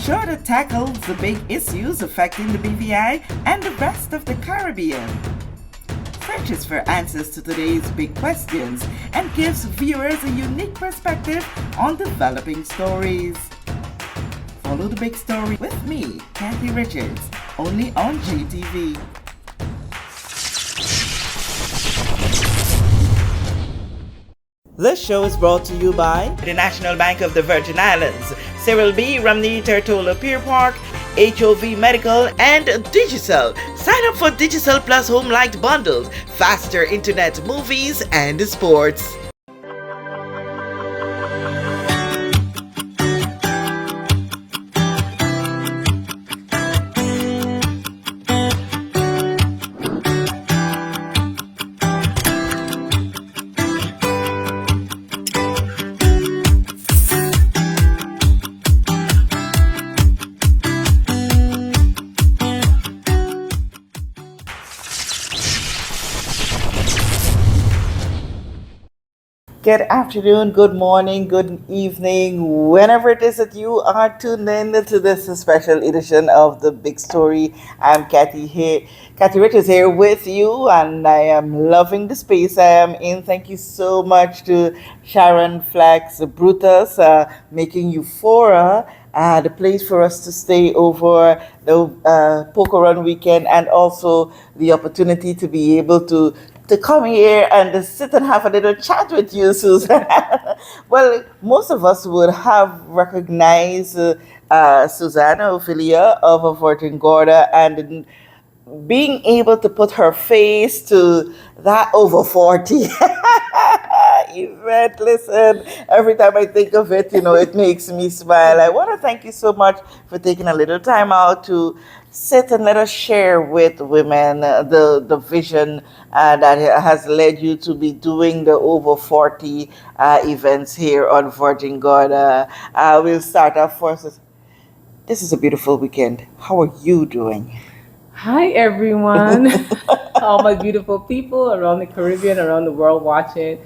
show that tackles the big issues affecting the BVI and the rest of the Caribbean. Searches for answers to today's big questions and gives viewers a unique perspective on developing stories. Follow the big story with me, Kathy Richards, only on GTV. This show is brought to you by the National Bank of the Virgin Islands, Cyril B. Ramney Tertola Pier Park, HOV Medical, and Digicel. Sign up for Digicel Plus Home Light bundles, faster internet, movies, and sports. Good afternoon, good morning, good evening, whenever it is that you are tuned in to this special edition of The Big Story. I'm Kathy Richards here with you, and I am loving the space I am in. Thank you so much to Sharon Flax Brutus, making Euphoria the place for us to stay over the Poker Run weekend, and also the opportunity to be able to come here and sit and have a little chat with you, Susan. Well, most of us would have recognized Susanna, Ophelia of Virgin Gorda, and being able to put her face to that over 40 event. Listen, every time I think of it, it makes me smile. I want to thank you so much for taking a little time out to sit and let us share with women the vision that has led you to be doing the over 40 events here on Virgin Gorda. We'll start off first. This is a beautiful weekend. How are you doing? Hi, everyone. All my beautiful people around the Caribbean, around the world watching.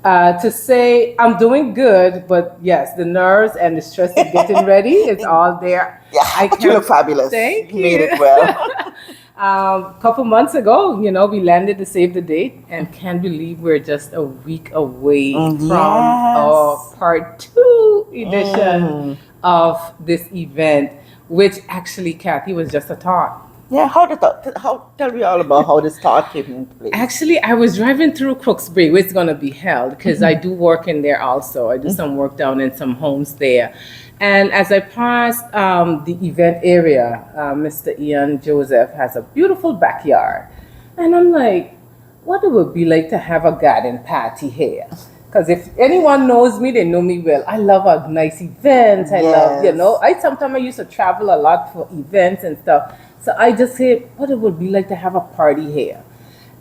To say I'm doing good, but yes, the nerves and the stress of getting ready is all there. Yeah, but you look fabulous. Thank you. Made it well. A couple months ago, we landed to save the date, and can't believe we're just a week away from our part 2 edition of this event, which actually, Kathy, was just a thought. Yeah, tell me all about how this thought came into place. Actually, I was driving through Crooksbury, where it's going to be held, because I do work in there also. I do some work down in some homes there. And as I passed the event area, Mr. Ian Joseph has a beautiful backyard. And I'm like, what it would be like to have a garden party here? Because if anyone knows me, they know me well. I love a nice event. I love, sometimes I used to travel a lot for events and stuff. So I just said, what it would be like to have a party here.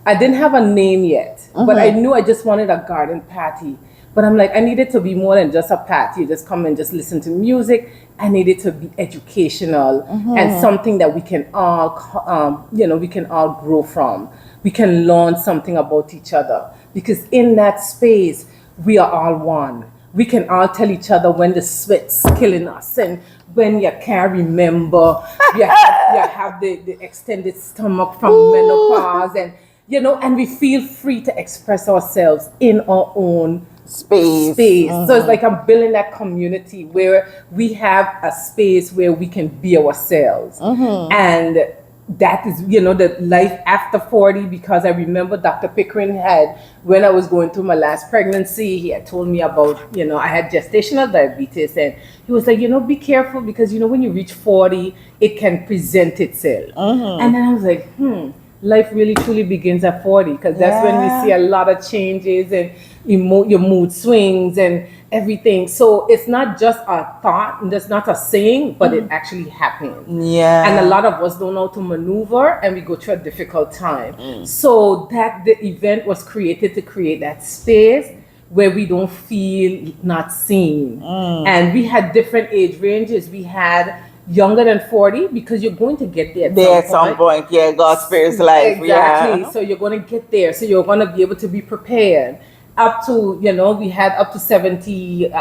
I didn't have a name yet, but I knew I just wanted a garden party. But I'm like, I needed to be more than just a party. Just come and just listen to music. I needed to be educational and something that we can all, we can all grow from. We can learn something about each other, because in that space, we are all one. We can all tell each other when the sweat's killing us, and when you can't remember, you have the extended stomach from menopause, and and we feel free to express ourselves in our own space. So it's like I'm building that community where we have a space where we can be ourselves. And that is, the life after 40, because I remember Dr. Pickering had, when I was going through my last pregnancy, he had told me about, I had gestational diabetes, and he was like, be careful, because, when you reach 40, it can present itself. And then I was like, life really truly begins at 40, because that's when we see a lot of changes and your mood swings and everything. So it's not just a thought, and that's not a saying, but it actually happens. Yeah. And a lot of us don't know how to maneuver, and we go through a difficult time. So that the event was created to create that space where we don't feel not seen. And we had different age ranges. We had younger than 40, because you're going to get there at some point. Yeah, God spares life. Exactly. So you're going to get there. So you're going to be able to be prepared. up to, we had up to 70,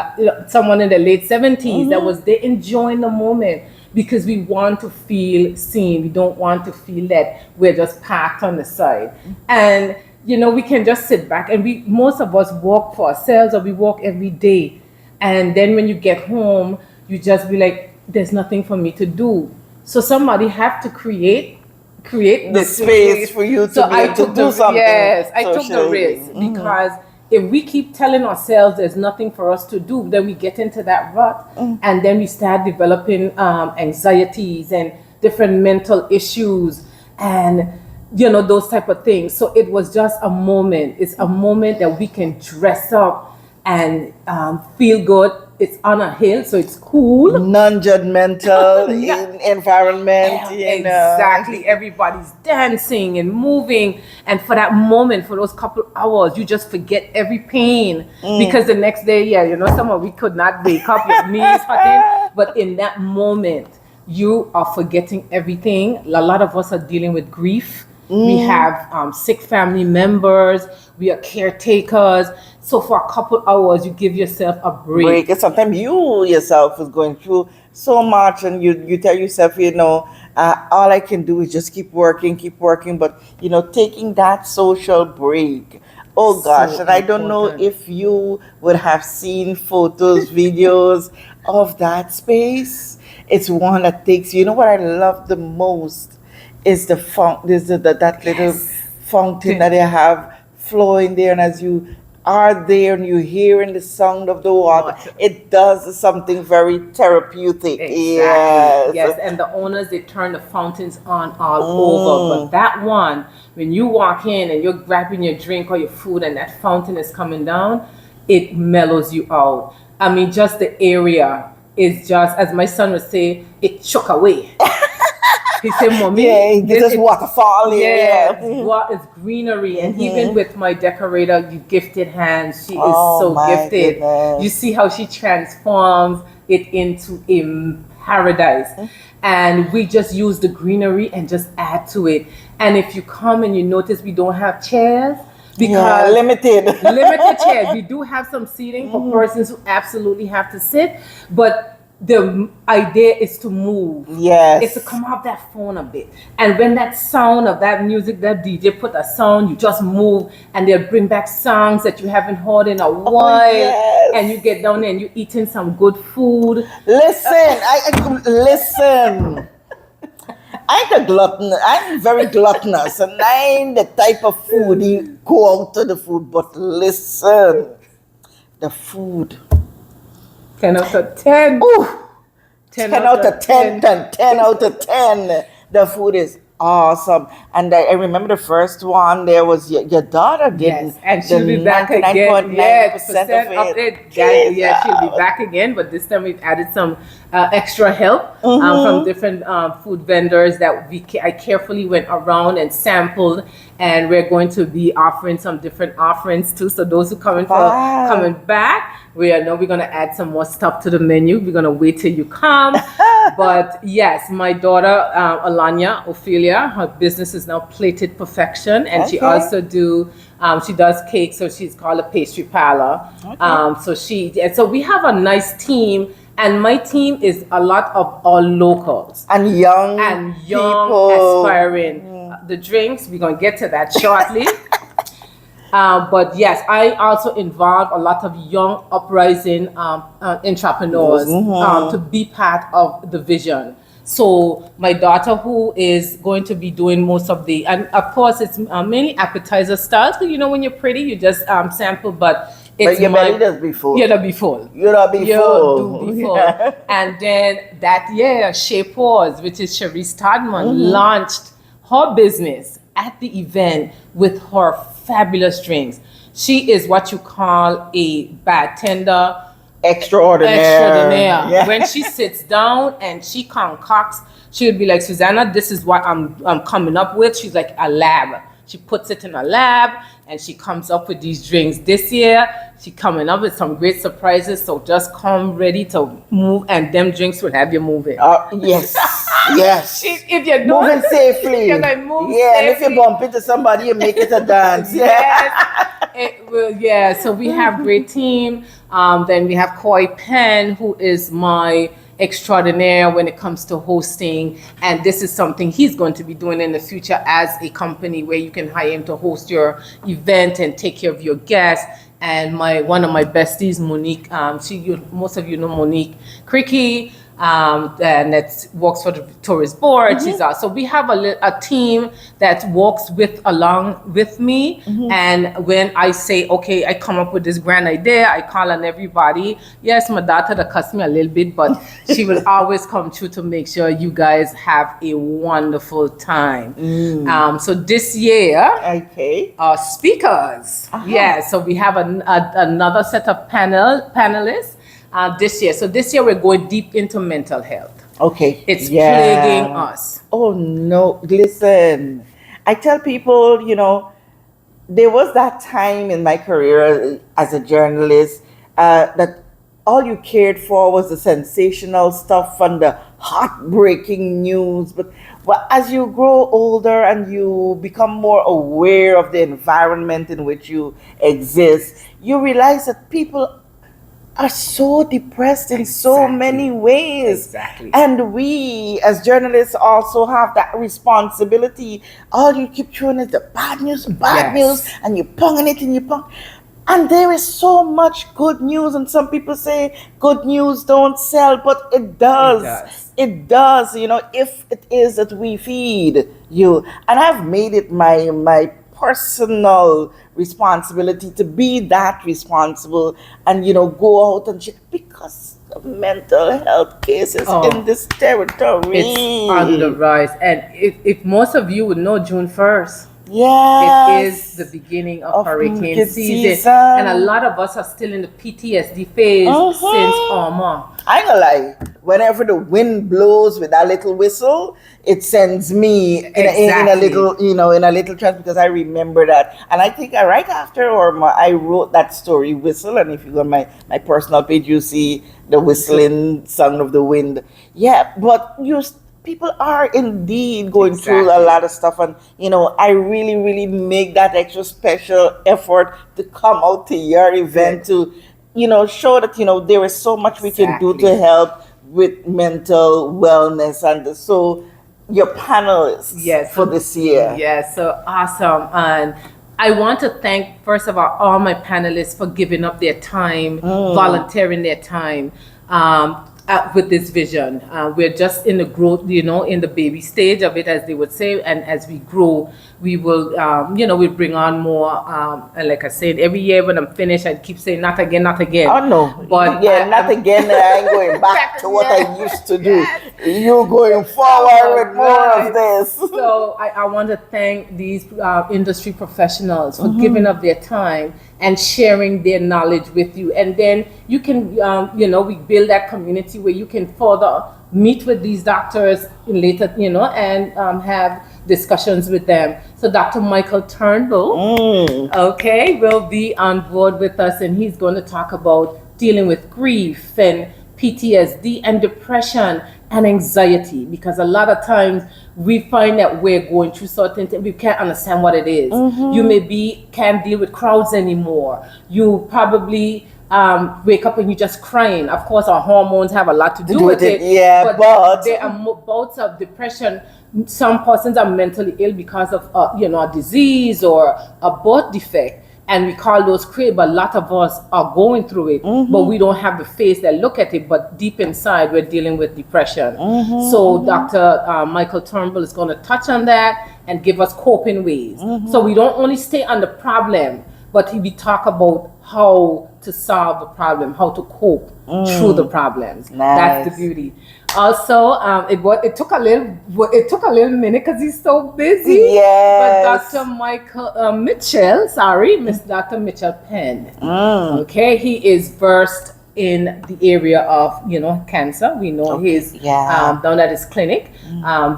someone in the late 70s that was there enjoying the moment, because we want to feel seen. We don't want to feel that we're just parked on the side. And, we can just sit back, and most of us walk for ourselves, or we walk every day. And then when you get home, you just be like, there's nothing for me to do. So somebody have to create the space for you to be able to do something. Yes, I took the risk, because if we keep telling ourselves there's nothing for us to do, then we get into that rut, and then we start developing anxieties and different mental issues, and those type of things. So it was just a moment. It's a moment that we can dress up and feel good. It's on a hill, so it's cool. Non-judgmental environment. Exactly. Everybody's dancing and moving. And for that moment, for those couple hours, you just forget every pain. Because the next day, we could not wake up, your knees hurting. But in that moment, you are forgetting everything. A lot of us are dealing with grief. We have sick family members. We are caretakers. So for a couple hours, you give yourself a break. And sometimes you yourself is going through so much, and you tell yourself, all I can do is just keep working. But, taking that social break. Oh gosh, So and I don't know important. if you would have seen photos, videos of that space. It's one that takes, what I love the most is the that little fountain that they have flowing there, and as you are there and you're hearing the sound of the water, it does something very therapeutic. Exactly. Yes. Yes, and the owners, they turn the fountains on all over. But that one, when you walk in and you're grabbing your drink or your food and that fountain is coming down, it mellows you out. I mean, just the area is just, as my son would say, it shook away. He said, Mommy, this is waterfall. It's greenery. And even with my decorator, gifted hands, she is so gifted. Goodness. You see how she transforms it into a paradise. And we just use the greenery and just add to it. And if you come and you notice we don't have chairs, because limited chairs. We do have some seating for persons who absolutely have to sit, but the idea is to move. Yes. It's to come off that phone a bit. And when that sound of that music, that DJ put a sound, you just move, and they'll bring back songs that you haven't heard in a while. Yes. And you get down there and you're eating some good food. Listen. I'm a glutton. I'm very gluttonous, and I'm the type of food you go out to the food. But listen, the food. 10 out of 10. Ooh, 10 out of 10. 10 out of 10. The food is awesome. And I remember the first one, there was your daughter did. Yes, and she'll be back again. 99.9% of it. She'll be back again, but this time we've added some extra help from different food vendors that I carefully went around and sampled, and we're going to be offering some different offerings too. So those who coming back, we're going to add some more stuff to the menu. We're going to wait till you come. But yes, my daughter Alanya, Ophelia, her business is now Plated Perfection, and she also she does cake, so she's called a pastry parlor. So we have a nice team. And my team is a lot of all locals. And young people. Aspiring. The drinks, we're going to get to that shortly. But yes, I also involve a lot of young uprising entrepreneurs to be part of the vision. So my daughter, who is going to be doing most of and of course it's mainly appetizer styles, because when you're pretty, you just sample, but your belly does be full. You'll be full. You'll be full. And then that year, Chez Paws, which is Cherise Todman, launched her business at the event with her fabulous drinks. She is what you call a bartender extraordinaire. Yeah. When she sits down and she concocts, she would be like, Susanna, this is what I'm coming up with. She's like a lab. She puts it in a lab and she comes up with these drinks. This year, she coming up with some great surprises. So just come ready to move, and them drinks will have you moving. Yes. Yes. If you're moving safely. You're like, move safely. And if you bump into somebody, you make it a dance. Yes. Yeah, so we have great team. Then we have Koi Penn, who is my extraordinaire when it comes to hosting, and this is something he's going to be doing in the future as a company where you can hire him to host your event and take care of your guests. And my one of my besties, Monique, most of you know Monique Cricky, and that works for the tourist board. She's out. So we have a team that walks along with me. And when I say, okay, I come up with this grand idea, I call on everybody. Yes, my daughter that cuts me a little bit, but she will always come through to make sure you guys have a wonderful time. So this year, Okay. speakers. Yeah, so we have another set of panelists this year. So this year we're going deep into mental health. Okay. It's Yeah. plaguing us. Oh no, listen. I tell people, there was that time in my career as a journalist that all you cared for was the sensational stuff and the heartbreaking news. But well, as you grow older and you become more aware of the environment in which you exist, you realize that people are so depressed in so many ways. Exactly. And we, as journalists, also have that responsibility. All you keep throwing is the bad news, Yes. news, and you're ponging it and you pong. And there is so much good news, and some people say good news don't sell, but it does. It does. It does, if it is that we feed you. And I've made it my personal responsibility to be that responsible and go out and check because of mental health cases in this territory. It's on the rise. And if most of you would know, June 1st, Yes. it is the beginning of hurricane hurricane season. season. And a lot of us are still in the PTSD phase since Irma. I ain't gonna lie. Whenever the wind blows with that little whistle, it sends me in a little, in a little trance because I remember that. And I think right after I wrote that story, Whistle. And if you go on my personal page, you see the whistling sound of the wind. Yeah, but people are indeed going through a lot of stuff, and I really, really make that extra special effort to come out to your event to, show that there is so much we can do to help with mental wellness, and so your panelists for this year. Yes, so awesome. And I want to thank, first of all my panelists for giving up their time, volunteering their time. With this vision, we're just in the growth, in the baby stage of it, as they would say. And as we grow, we will, we bring on more. And like I said, every year when I'm finished, I keep saying, not again, not again. Oh no! But not again. I ain't going back to what I used to do. You're going forward with more of this. So I want to thank these industry professionals for giving up their time and sharing their knowledge with you. And then you can, we build that community where you can further meet with these doctors later, and have discussions with them. So Dr. Michael Turnbull, will be on board with us, and he's going to talk about dealing with grief and PTSD and depression and anxiety, because a lot of times we find that we're going through certain things, we can't understand what it is. You can't deal with crowds anymore. You probably wake up and you're just crying. Of course, our hormones have a lot to do with it. Yeah, but there are bouts of depression. Some persons are mentally ill because of a disease or a birth defect, and we call those crazy, but a lot of us are going through it, but we don't have the face that look at it, but deep inside we're dealing with depression. So Dr. Michael Turnbull is going to touch on that and give us coping ways. So we don't only stay on the problem, but we talk about how to solve the problem, how to cope through the problems. Nice. That's the beauty. Also, it took a little minute because he's so busy. Yes. But Dr. Michael Miss Dr. Mitchell Penn. Okay, he is versed in the area of cancer. We know he's down at his clinic.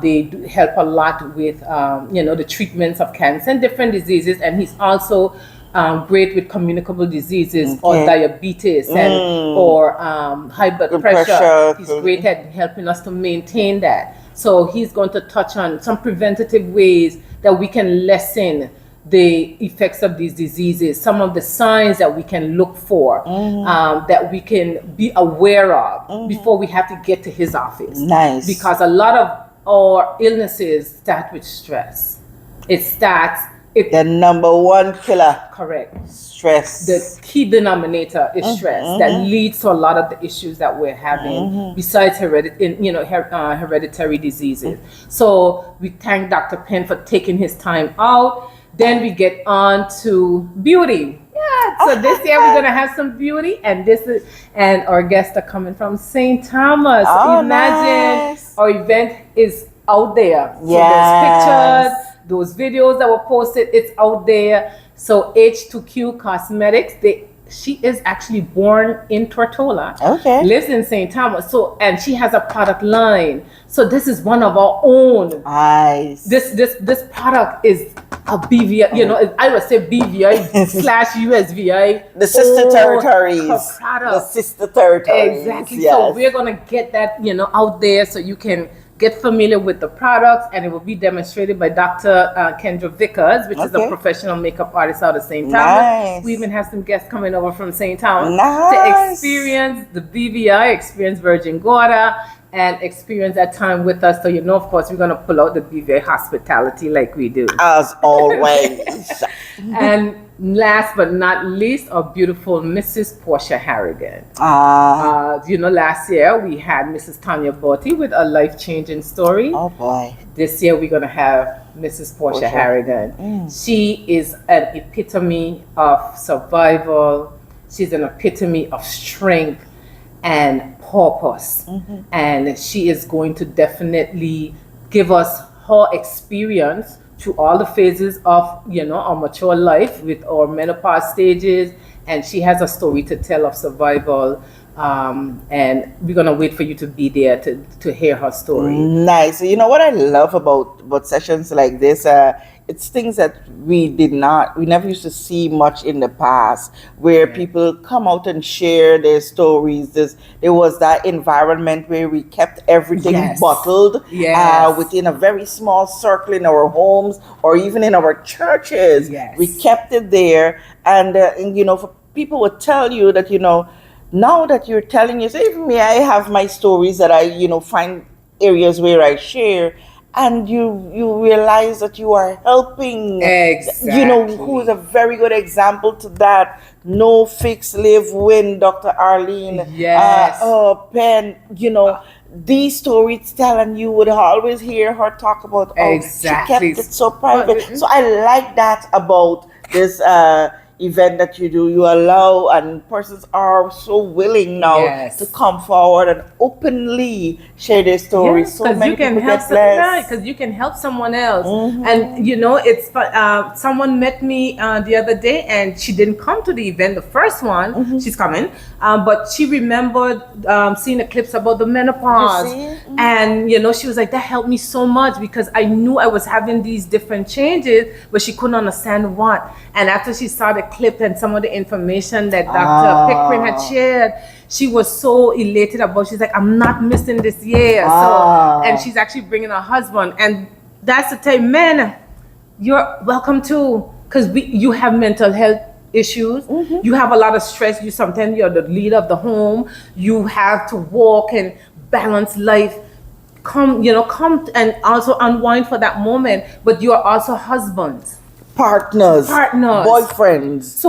They do help a lot with the treatments of cancer and different diseases, and he's also great with communicable diseases or diabetes or high blood pressure. He's great at helping us to maintain that. So he's going to touch on some preventative ways that we can lessen the effects of these diseases, some of the signs that we can look for, that we can be aware of before we have to get to his office. Nice. Because a lot of our illnesses start with stress. It starts. The number one killer. Correct. Stress. The key denominator is stress that leads to a lot of the issues that we're having, besides hereditary diseases. So we thank Dr. Penn for taking his time out. Then we get on to beauty. Yeah, so this year we're gonna have some beauty, and our guests are coming from St. Thomas. Imagine nice. Our event is out there. So Yes. those pictures, those videos that were posted, it's out there. So H2Q Cosmetics, she is actually born in Tortola. Okay. Lives in St. Thomas. And she has a product line. So this is one of our own. Nice. This product is a BVI, I would say BVI slash USVI. The sister territories. Product. The sister territories. Exactly. Yes. So we're gonna get that, out there so you can get familiar with the products, and it will be demonstrated by Dr. Kendra Vickers, which is a professional makeup artist out of St. Thomas. Nice. We even have some guests coming over from St. Thomas Nice. to experience the BVI, experience Virgin Gorda, and experience that time with us. So, of course, we're going to pull out the BVI hospitality like we do. As always. And last but not least, our beautiful Mrs. Portia Harrigan. Last year we had Mrs. Tanya Botti with a life-changing story. Oh boy. This year we're going to have Mrs. Portia Harrigan. She is an epitome of survival. She's an epitome of strength and purpose. And she is going to definitely give us her experience through all the phases of our mature life with our menopause stages, and she has a story to tell of survival, and we're gonna wait for you to be there to hear her story. Nice. What I love about sessions like this, it's things that we never used to see much in the past, where people come out and share their stories. There was that environment where we kept everything bottled within a very small circle in our homes or even in our churches. We kept it there, and for people would tell you that now that you're telling us, even me, I have my stories that I find areas where I share. And you realize that you are helping, who's a very good example to that. No Fix, Live, Win, Dr. Arlene, Penn, these stories telling you would always hear her talk about she kept it so private. So I like that about this event that you do. You allow, and persons are so willing now to come forward and openly share their stories. So many people get blessed. Because you can help someone else. And it's someone met me the other day, and she didn't come to the event, the first one. She's coming, but she remembered seeing the clips about the menopause, and she was like, that helped me so much, because I knew I was having these different changes, but she couldn't understand what. And after she saw the clip and some of the information that Dr. Pickering had shared, she was so elated about. She's like, I'm not missing this year. So, and she's actually bringing her husband, and that's the time, men, you're welcome too, because you have mental health issues. You have a lot of stress. Sometimes you're the leader of the home. You have to walk and balance life. Come and also unwind for that moment. But you are also husbands. Partners, boyfriends,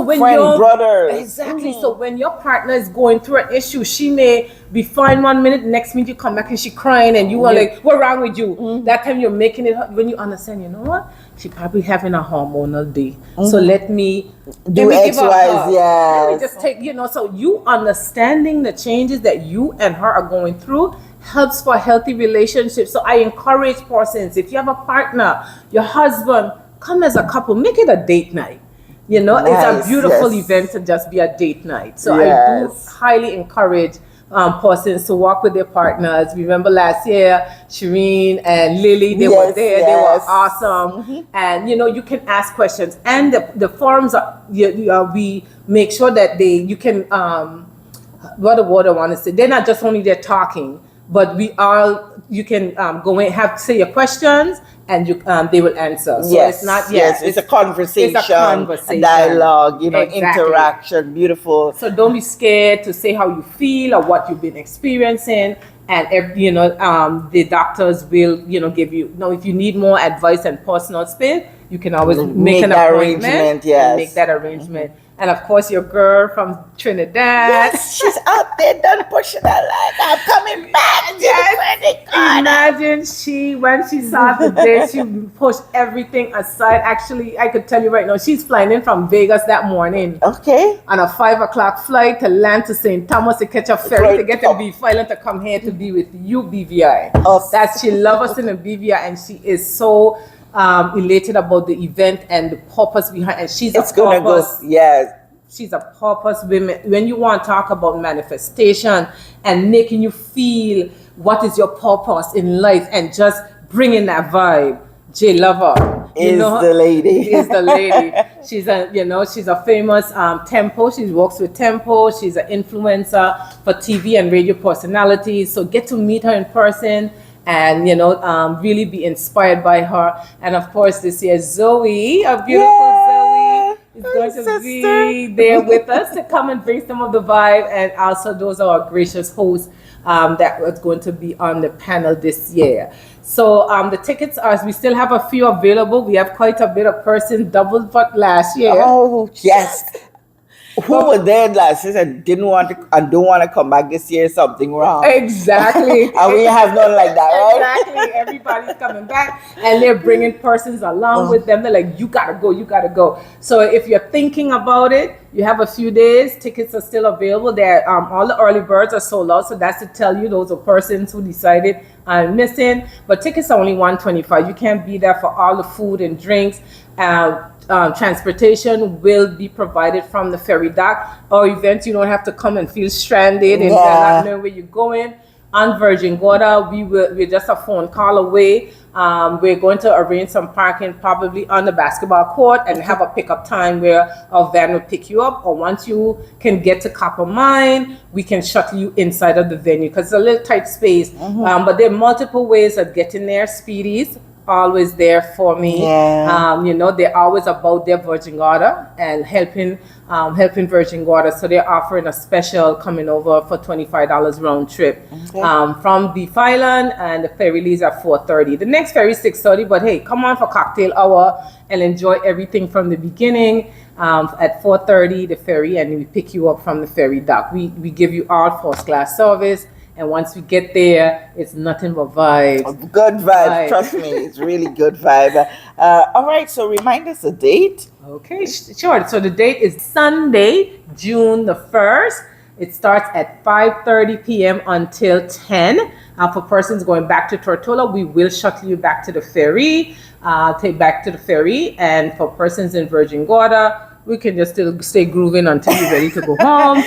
brothers. Exactly. So when your partner is going through an issue, she may be fine one minute, next minute you come back and she crying, and you are like, "What's wrong with you?" That time you're making it. When you understand, what, she probably having a hormonal day. So let me X, Y, Z. Let me just take, So you understanding the changes that you and her are going through helps for a healthy relationship. So I encourage persons, if you have a partner, your husband, come as a couple, make it a date night. It's a beautiful event to just be a date night. So I do highly encourage persons to walk with their partners. Remember last year, Shireen and Lily, they were there. They were awesome. And you can ask questions. And the forums are, we make sure that you can, what the word I want to say, they're not just only there talking, but you can go in, say your questions, and they will answer. So Yes, it's not, yes, it's a conversation, it's a a conversation. dialogue, Exactly. interaction, beautiful. So don't be scared to say how you feel or what you've been experiencing. And the doctors will, give you, if you need more advice and personal space, you can always make an that appointment arrangement, and make yes. that arrangement. And of course, your girl from Trinidad. Yes, she's out there done pushing her like I'm coming back to the credit card. Imagine when she saw the day, she pushed everything aside. Actually, I could tell you right now, she's flying in from Vegas that morning Okay. on a 5 o'clock flight to land to St. Thomas to catch a ferry to get to Beef Island to come here to be with you, BVI. Oh. That she loves us in the BVI, and she is so elated about the event and the purpose behind. And she's It's a gonna go. purpose. Yes. She's a purpose woman. When you want to talk about manifestation and making you feel what is your purpose in life and just bringing that vibe, J Lover Is the lady. is the lady. She's a famous Tempo. She works with Tempo. She's an influencer for TV and radio personalities. So get to meet her in person and really be inspired by her. And of course, this year Zoe, a beautiful Zoe, is going to be there with us to come and bring some of the vibe. And also, those are our gracious hosts that was going to be on the panel this year. So the tickets we still have a few available. We have quite a bit of persons, doubled but last year. Oh, yes. Who were there last year and didn't want to and don't want to come back this year? Something wrong. Exactly. And we have none like that, right? Exactly. Everybody's coming back and they're bringing persons along with them. They're like, you gotta go. So if you're thinking about it, you have a few days. Tickets are still available. There, all the early birds are sold out. So that's to tell you those are persons who decided I'm missing. But tickets are only $125. You can't be there for all the food and drinks. Transportation will be provided from the ferry dock. Or events, you don't have to come and feel stranded and not know where you're going. On Virgin Gorda, we're just a phone call away. We're going to arrange some parking probably on the basketball court and have a pickup time where our van will pick you up. Or once you can get to Copper Mine, we can shuttle you inside of the venue because it's a little tight space. But there are multiple ways of getting there. Speedies always there for me. They're always about their Virgin Gorda and helping Virgin Gorda. So they're offering a special coming over for $25 round trip from Beef Island, and the ferry leaves at 4:30. The next ferry is 6:30, but hey, come on for cocktail hour and enjoy everything from the beginning. At 4:30 the ferry, and we pick you up from the ferry dock. We give you all first class service. And once we get there, it's nothing but vibes. Good vibe. Trust me, it's really good vibe. All right, so remind us the date. Okay, sure. So the date is Sunday, June the 1st. It starts at 5:30 p.m. until 10. For persons going back to Tortola, we will shuttle you back to the ferry, And for persons in Virgin Gorda, we can just still stay grooving until you're ready to go home.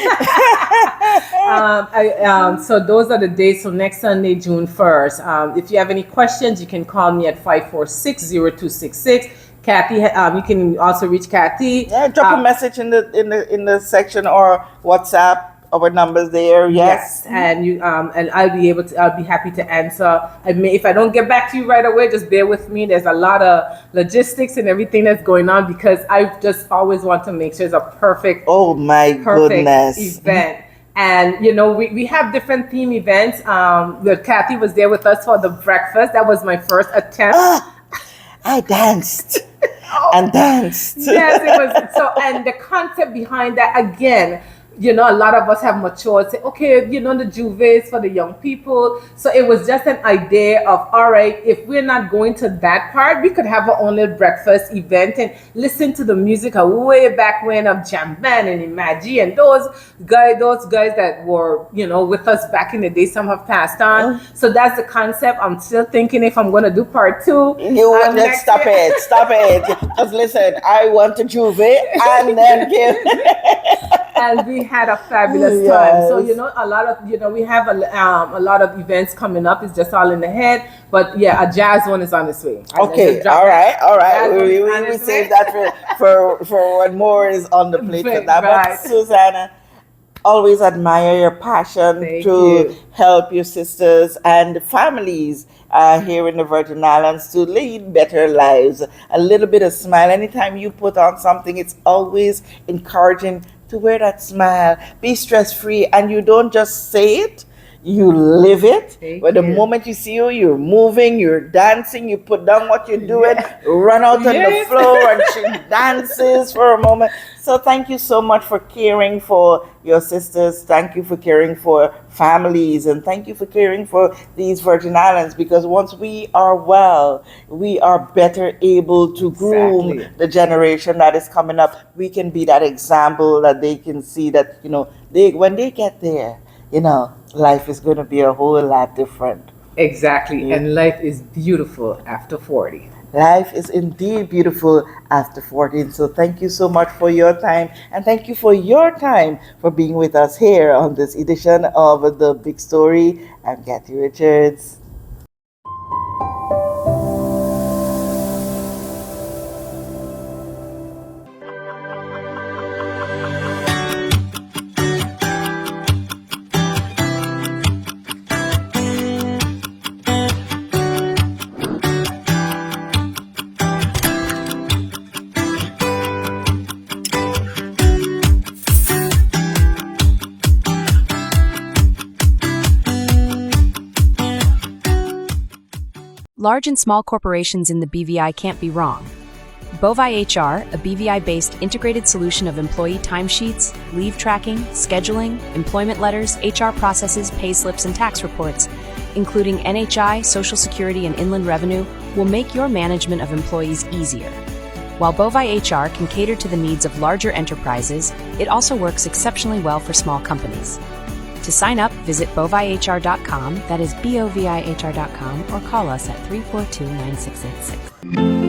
So those are the dates. So next Sunday, June 1st. If you have any questions, you can call me at 546-0266. Kathy, you can also reach Kathy. Yeah, drop a message in the section or WhatsApp. Our numbers there, yes. And you and I'll be happy to answer. If I don't get back to you right away, just bear with me. There's a lot of logistics and everything that's going on because I just always want to make sure it's a perfect goodness event. And we have different theme events. Kathy was there with us for the breakfast. That was my first attempt. I danced and danced. Yes, it was. So, and the concept behind that, again, a lot of us have matured, say, okay, the Juves for the young people. So it was just an idea of, all right, if we're not going to that part, we could have our own little breakfast event and listen to the music of way back when of Jam Band and Imagine and those guys that were, with us back in the day. Some have passed on. So that's the concept. I'm still thinking if I'm going to do part 2. Let's stop it. Just listen, I want a Juve and then give. And we had a fabulous time. So a lot of we have a lot of events coming up. It's just all in the head. But yeah, a jazz one is on its way. Okay, all right. We save that for when more is on the plate for that. But Susanna, always admire your passion to help your sisters and families here in the Virgin Islands to lead better lives. A little bit of smile. Anytime you put on something, it's always encouraging to wear that smile. Be stress free, and you don't just say it, you live it. Thank But the you. moment you see you, you're moving, you're dancing, you put down what you're doing, Yeah. run out on the Yes. floor, and she dances for a moment. So thank you so much for caring for your sisters. Thank you for caring for families, and thank you for caring for these Virgin Islands, because once we are well, we are better able to groom Exactly. the generation that is coming up. We can be that example that they can see that, they when they get there, life is going to be a whole lot different. Exactly. Yeah. And life is beautiful after 40. Life is indeed beautiful after 14. So thank you so much for your time. And thank you for your time for being with us here on this edition of The Big Story. I'm Kathy Richards. Large and small corporations in the BVI can't be wrong. Bovi HR, a BVI-based integrated solution of employee timesheets, leave tracking, scheduling, employment letters, HR processes, pay slips, and tax reports, including NHI, Social Security, and Inland Revenue, will make your management of employees easier. While Bovi HR can cater to the needs of larger enterprises, it also works exceptionally well for small companies. To sign up, visit bovihr.com, that is BOVIHR.com, or call us at 342-9686.